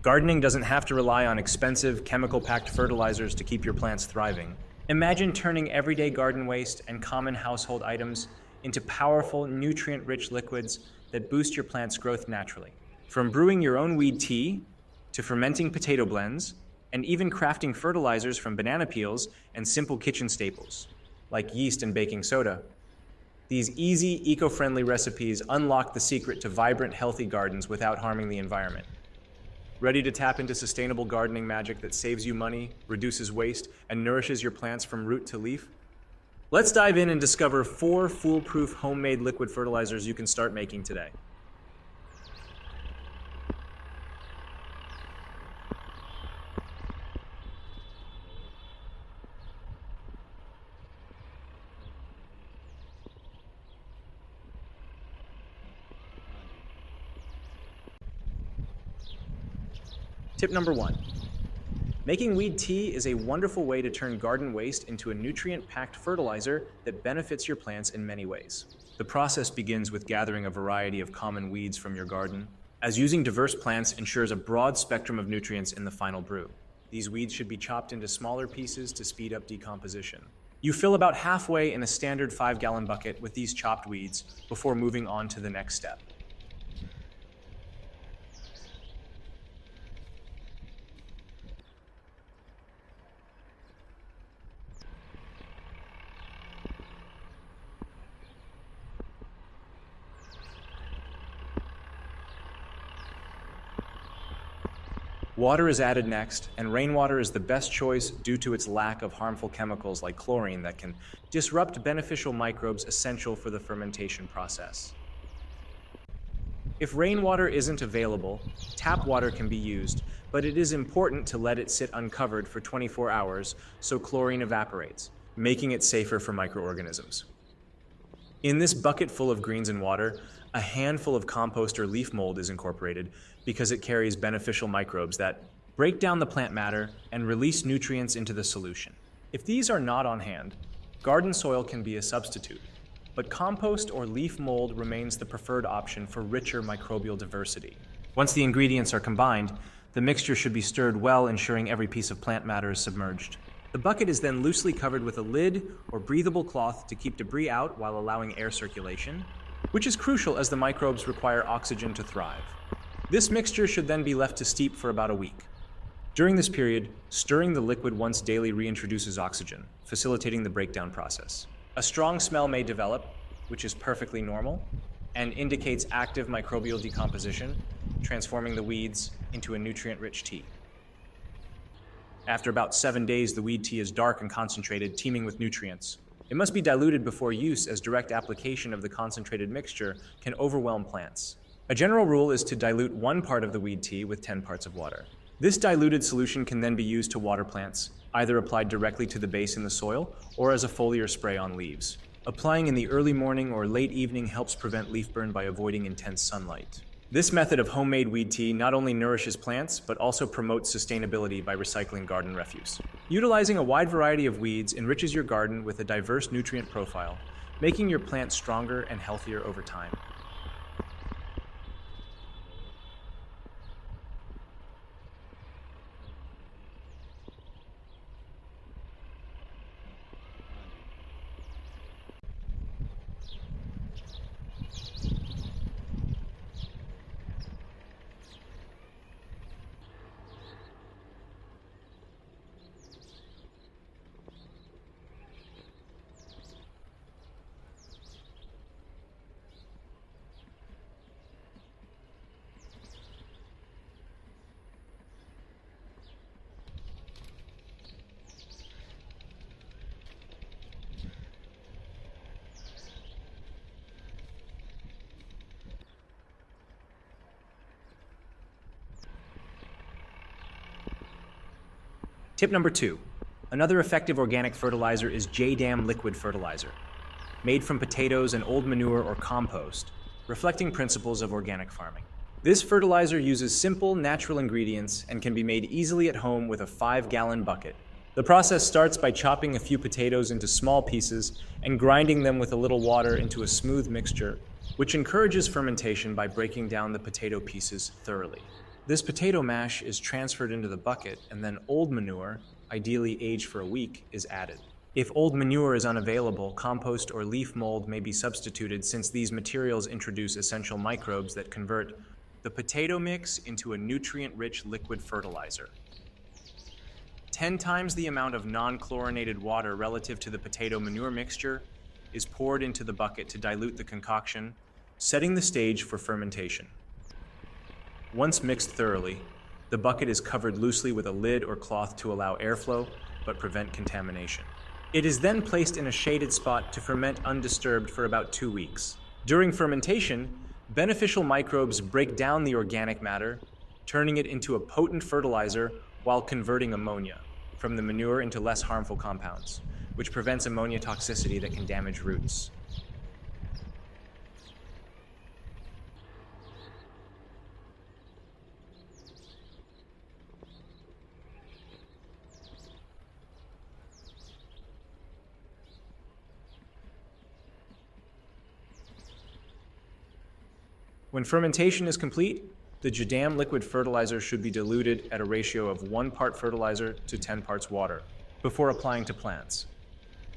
Gardening doesn't have to rely on expensive, chemical-packed fertilizers to keep your plants thriving. Imagine turning everyday garden waste and common household items into powerful, nutrient-rich liquids that boost your plant's growth naturally. From brewing your own weed tea, to fermenting potato blends, and even crafting fertilizers from banana peels and simple kitchen staples, like yeast and baking soda. These easy, eco-friendly recipes unlock the secret to vibrant, healthy gardens without harming the environment. Ready to tap into sustainable gardening magic that saves you money, reduces waste, and nourishes your plants from root to leaf? Let's dive in and discover 4 foolproof homemade liquid fertilizers you can start making today. Tip number 1. Making weed tea is a wonderful way to turn garden waste into a nutrient-packed fertilizer that benefits your plants in many ways. The process begins with gathering a variety of common weeds from your garden, as using diverse plants ensures a broad spectrum of nutrients in the final brew. These weeds should be chopped into smaller pieces to speed up decomposition. You fill about halfway in a standard 5-gallon bucket with these chopped weeds before moving on to the next step. Water is added next, and rainwater is the best choice due to its lack of harmful chemicals like chlorine that can disrupt beneficial microbes essential for the fermentation process. If rainwater isn't available, tap water can be used, but it is important to let it sit uncovered for 24 hours so chlorine evaporates, making it safer for microorganisms. In this bucket full of greens and water, a handful of compost or leaf mold is incorporated because it carries beneficial microbes that break down the plant matter and release nutrients into the solution. If these are not on hand, garden soil can be a substitute, but compost or leaf mold remains the preferred option for richer microbial diversity. Once the ingredients are combined, the mixture should be stirred well, ensuring every piece of plant matter is submerged. The bucket is then loosely covered with a lid or breathable cloth to keep debris out while allowing air circulation, which is crucial as the microbes require oxygen to thrive. This mixture should then be left to steep for about a week. During this period, stirring the liquid once daily reintroduces oxygen, facilitating the breakdown process. A strong smell may develop, which is perfectly normal, and indicates active microbial decomposition, transforming the weeds into a nutrient-rich tea. After about 7 days, the weed tea is dark and concentrated, teeming with nutrients. It must be diluted before use, as direct application of the concentrated mixture can overwhelm plants. A general rule is to dilute 1 part of the weed tea with 10 parts of water. This diluted solution can then be used to water plants, either applied directly to the base in the soil or as a foliar spray on leaves. Applying in the early morning or late evening helps prevent leaf burn by avoiding intense sunlight. This method of homemade weed tea not only nourishes plants, but also promotes sustainability by recycling garden refuse. Utilizing a wide variety of weeds enriches your garden with a diverse nutrient profile, making your plants stronger and healthier over time. Tip number 2. Another effective organic fertilizer is Jadam liquid fertilizer, made from potatoes and old manure or compost, reflecting principles of organic farming. This fertilizer uses simple, natural ingredients and can be made easily at home with a 5-gallon bucket. The process starts by chopping a few potatoes into small pieces and grinding them with a little water into a smooth mixture, which encourages fermentation by breaking down the potato pieces thoroughly. This potato mash is transferred into the bucket, and then old manure, ideally aged for a week, is added. If old manure is unavailable, compost or leaf mold may be substituted, since these materials introduce essential microbes that convert the potato mix into a nutrient-rich liquid fertilizer. 10 times the amount of non-chlorinated water relative to the potato manure mixture is poured into the bucket to dilute the concoction, setting the stage for fermentation. Once mixed thoroughly, the bucket is covered loosely with a lid or cloth to allow airflow but prevent contamination. It is then placed in a shaded spot to ferment undisturbed for about 2 weeks. During fermentation, beneficial microbes break down the organic matter, turning it into a potent fertilizer while converting ammonia from the manure into less harmful compounds, which prevents ammonia toxicity that can damage roots. When fermentation is complete, the Jadam liquid fertilizer should be diluted at a ratio of 1 part fertilizer to 10 parts water before applying to plants.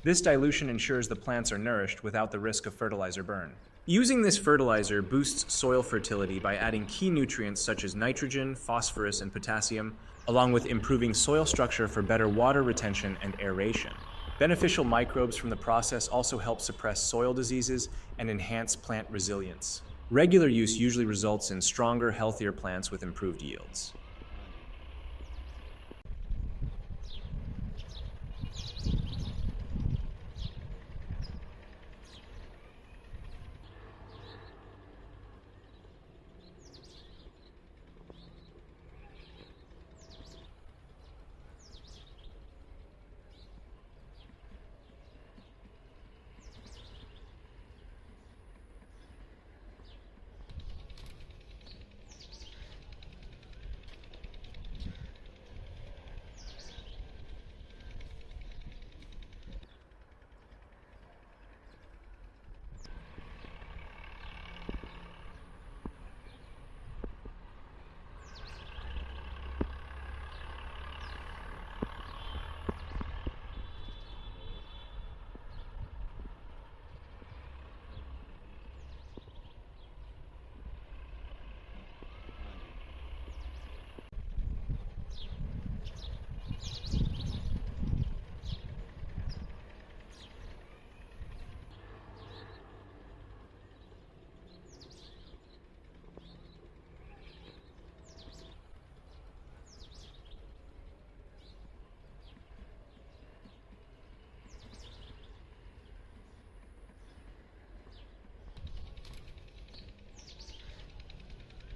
This dilution ensures the plants are nourished without the risk of fertilizer burn. Using this fertilizer boosts soil fertility by adding key nutrients such as nitrogen, phosphorus, and potassium, along with improving soil structure for better water retention and aeration. Beneficial microbes from the process also help suppress soil diseases and enhance plant resilience. Regular use usually results in stronger, healthier plants with improved yields.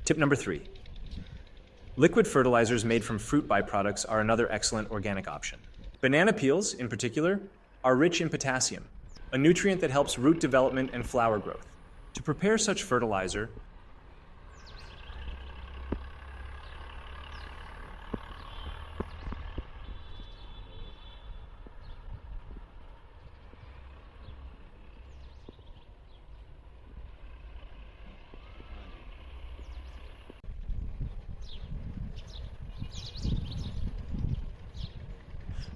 Tip number 3. Liquid fertilizers made from fruit byproducts are another excellent organic option. Banana peels, in particular, are rich in potassium, a nutrient that helps root development and flower growth. To prepare such fertilizer,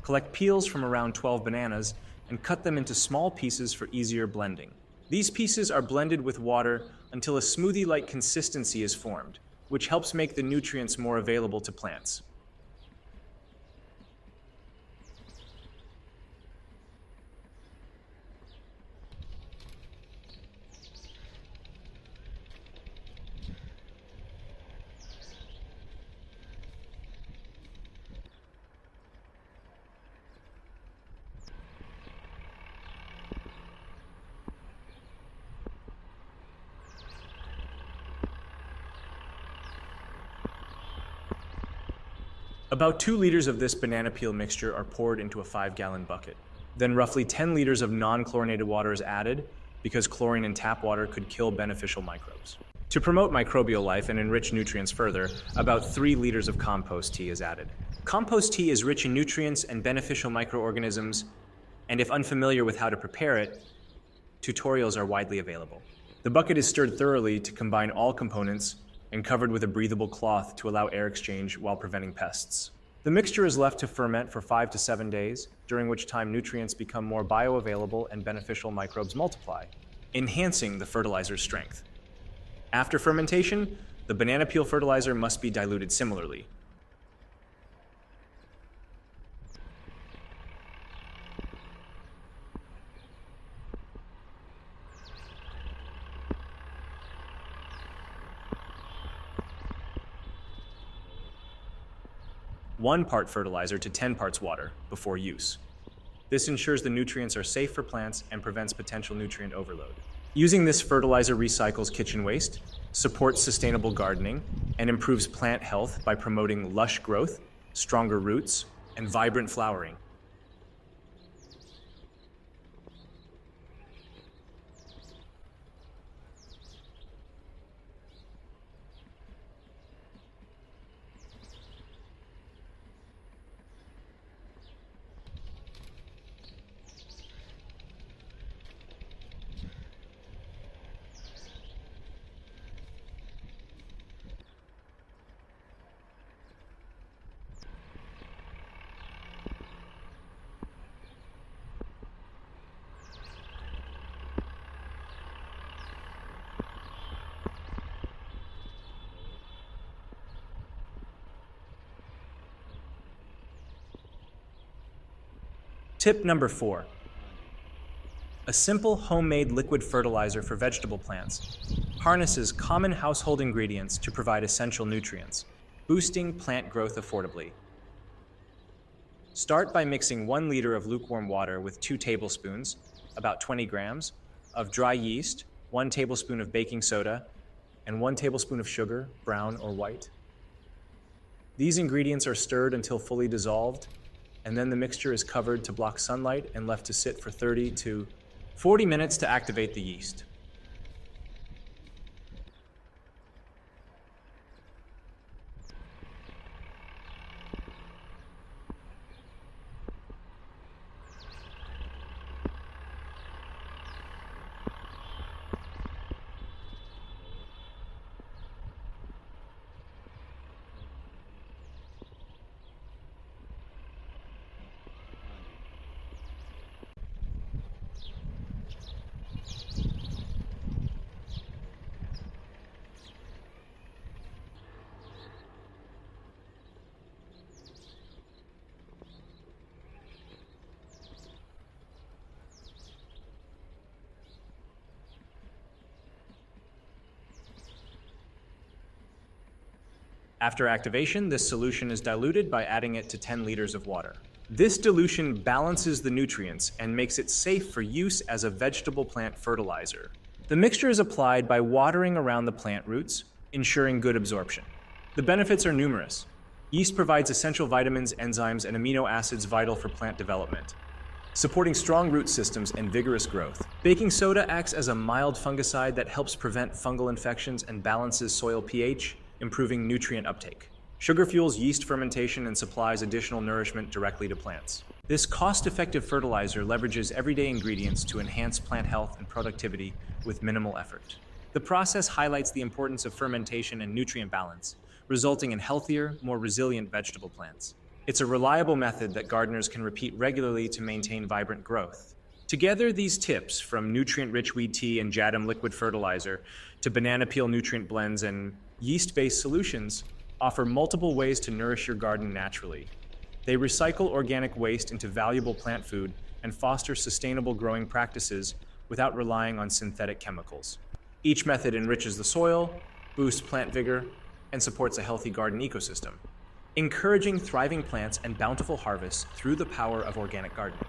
collect peels from around 12 bananas and cut them into small pieces for easier blending. These pieces are blended with water until a smoothie-like consistency is formed, which helps make the nutrients more available to plants. About 2 liters of this banana peel mixture are poured into a 5-gallon bucket. Then roughly 10 liters of non-chlorinated water is added because chlorine in tap water could kill beneficial microbes. To promote microbial life and enrich nutrients further, about 3 liters of compost tea is added. Compost tea is rich in nutrients and beneficial microorganisms, and if unfamiliar with how to prepare it, tutorials are widely available. The bucket is stirred thoroughly to combine all components and covered with a breathable cloth to allow air exchange while preventing pests. The mixture is left to ferment for 5 to 7 days, during which time nutrients become more bioavailable and beneficial microbes multiply, enhancing the fertilizer's strength. After fermentation, the banana peel fertilizer must be diluted similarly. One part fertilizer to 10 parts water before use. This ensures the nutrients are safe for plants and prevents potential nutrient overload. Using this fertilizer recycles kitchen waste, supports sustainable gardening, and improves plant health by promoting lush growth, stronger roots, and vibrant flowering. Tip number 4. A simple homemade liquid fertilizer for vegetable plants harnesses common household ingredients to provide essential nutrients, boosting plant growth affordably. Start by mixing 1 liter of lukewarm water with 2 tablespoons, about 20 grams, of dry yeast, 1 tablespoon of baking soda, and 1 tablespoon of sugar, brown or white. These ingredients are stirred until fully dissolved, and then the mixture is covered to block sunlight and left to sit for 30 to 40 minutes to activate the yeast. After activation, this solution is diluted by adding it to 10 liters of water. This dilution balances the nutrients and makes it safe for use as a vegetable plant fertilizer. The mixture is applied by watering around the plant roots, ensuring good absorption. The benefits are numerous. Yeast provides essential vitamins, enzymes, and amino acids vital for plant development, supporting strong root systems and vigorous growth. Baking soda acts as a mild fungicide that helps prevent fungal infections and balances soil pH, improving nutrient uptake. Sugar fuels yeast fermentation and supplies additional nourishment directly to plants. This cost-effective fertilizer leverages everyday ingredients to enhance plant health and productivity with minimal effort. The process highlights the importance of fermentation and nutrient balance, resulting in healthier, more resilient vegetable plants. It's a reliable method that gardeners can repeat regularly to maintain vibrant growth. Together, these tips, from nutrient-rich weed tea and Jadam liquid fertilizer to banana peel nutrient blends and yeast-based solutions, offer multiple ways to nourish your garden naturally. They recycle organic waste into valuable plant food and foster sustainable growing practices without relying on synthetic chemicals. Each method enriches the soil, boosts plant vigor, and supports a healthy garden ecosystem, encouraging thriving plants and bountiful harvests through the power of organic gardening.